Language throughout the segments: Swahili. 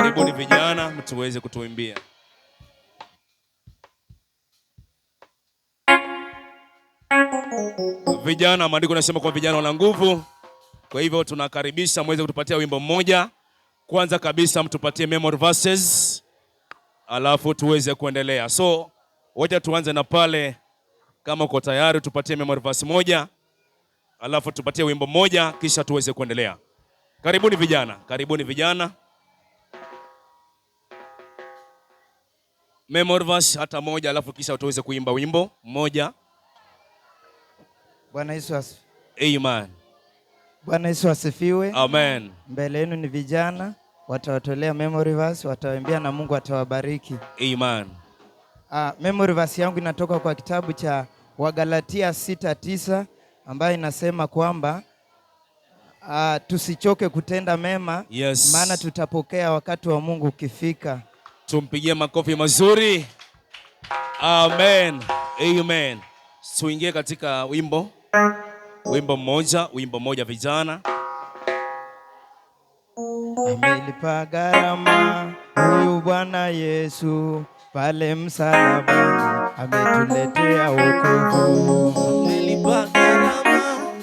Karibuni vijana, mtuweze kutuimbia. Vijana, maandiko yanasema kwa vijana wana nguvu. Kwa hivyo tunakaribisha mweze kutupatia wimbo mmoja. Kwanza kabisa mtupatie memory verses, alafu tuweze kuendelea. So, wacha tuanze na pale, kama uko tayari tupatie memory verse moja, alafu tupatie wimbo mmoja, kisha tuweze kuendelea. Karibuni vijana, karibuni vijana. Memory verse hata moja, alafu kisha tuweze kuimba wimbo mmoja. Bwana Yesu asifiwe. Amen. Bwana Yesu asifiwe. Amen. Mbele yenu ni vijana, watawatolea memory verse, watawaimbia na Mungu atawabariki. Amen. Memory verse yangu inatoka kwa kitabu cha Wagalatia 6:9 ambayo inasema kwamba tusichoke kutenda mema, yes, maana tutapokea wakati wa Mungu ukifika. Tumpigie makofi mazuri. Amen. Amen. Tuingie katika wimbo mmoja vijana. Amelipa gharama huyu Bwana Yesu pale msalabani, ametuletea wokovu. Amelipa gharama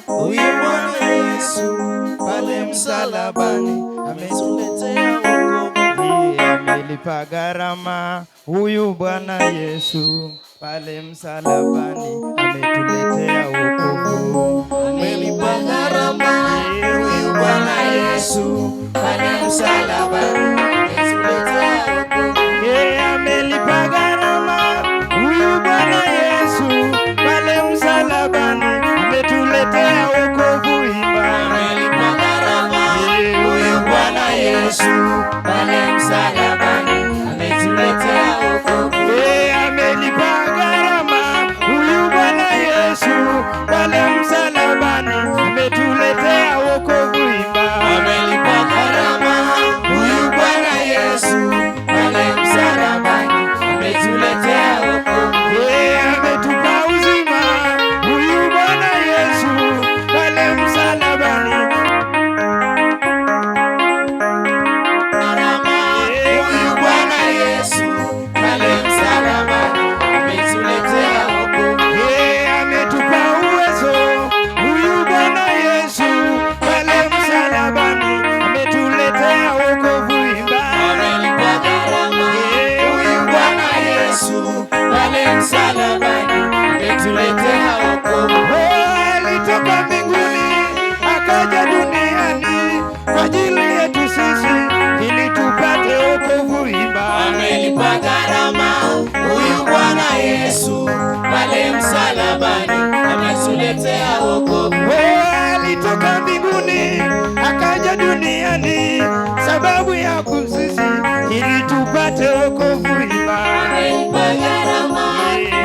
huyu Bwana Yesu pale msalabani, ametuletea wokovu. Amelipa gharama huyu Bwana Yesu pale msalabani, ametuletea wokovu. Amelipa gharama huyu Bwana Yesu pale msalabani, ametuletea wokovu. Amelipa gharama huyu Bwana Yesu pale msalabani, ametuletea wokovu. Amelipa gharama huyu Bwana Yesu pale msalabani, ametuletea wokovu. Amelipa gharama huyu Bwana Yesu pale msalabani, ametuletea wokovu. Amelipa gharama huyu Bwana Yesu pale msalabani, ametuletea wokovu. Ametupa uzima huyu Bwana Yesu pale msalabani. Huyu Bwana Yesu pale msalabani, ametuletea wokovu. Ametupa uwezo huyu Bwana Yesu pale msalabani, ametuletea wokovu. Amelipa gharama huyu Bwana Yesu pale msalabani, ametuletea wokovu. Alitoka mbinguni akaja duniani kwa ajili yetu sisi ili tupate wokovu. Amelipa gharama huyu Bwana Yesu pale msalabani, ametuletea wokovu. Alitoka mbinguni akaja duniani sababu ya sisi ili tupate wokovu. Amelipa gharama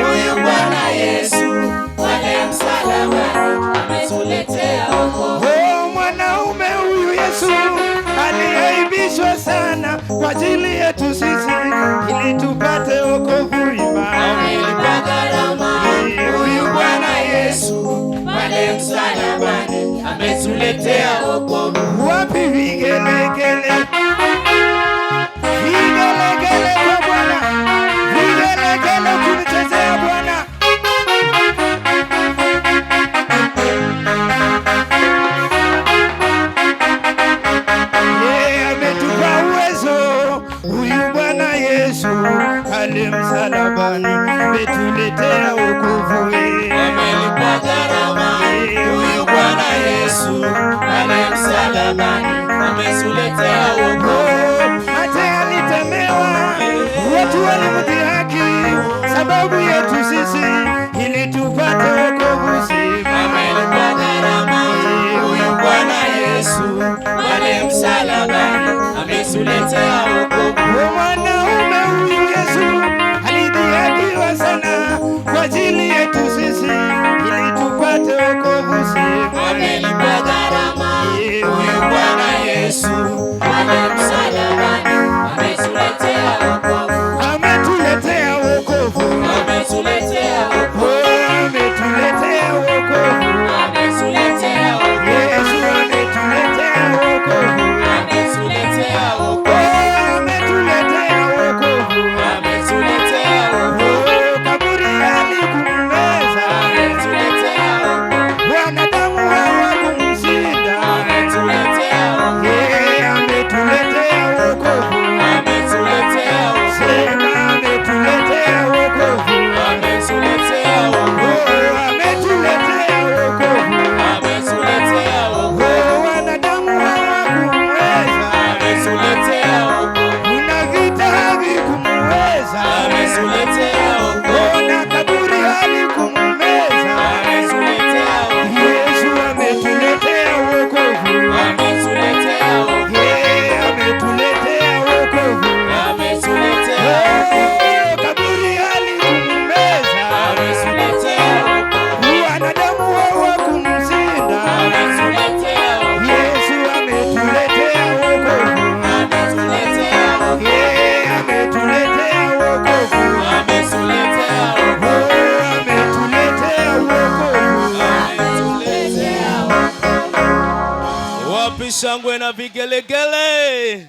huyu Bwana Yesu pale msalabani, ametuletea wokovu. Mwanaume huyu Yesu aliaibishwa sana kwa ajili yetu sisi ili tupate wokovu. Amelipa gharama huyu Bwana Yesu pale msalabani, ametuletea wokovu. Wapi vigelegele? Vigelegele kwa Bwana, vigelegele kumchezea Bwana. Ametupa uwezo huyu Bwana Yesu pale msalabani, ametuletea wokovu. Amelipa gharama huyu Bwana Yesu pale msalabani, ametuletea wokovu. Hata alitemewa, watu walimdhihaki sababu yetu sisi ili tupate wokovu. Amelipa gharama huyu Bwana Yesu pale msalabani, ametuletea wokovu. Mwanaume huyu Yesu alidhihakiwa sana kwa ajili yetu sisi ili tupate wokovu. Amelipa gharama huyu Bwana Yesu pale msalabani, ametuletea wokovu. Ametuletea wokovu. Ametuletea wokovu. Ametuletea wokovu. Ametuletea wokovu. Yesu ametuletea wokovu. Ametuletea wokovu. Wapi shangwe na vigelegele?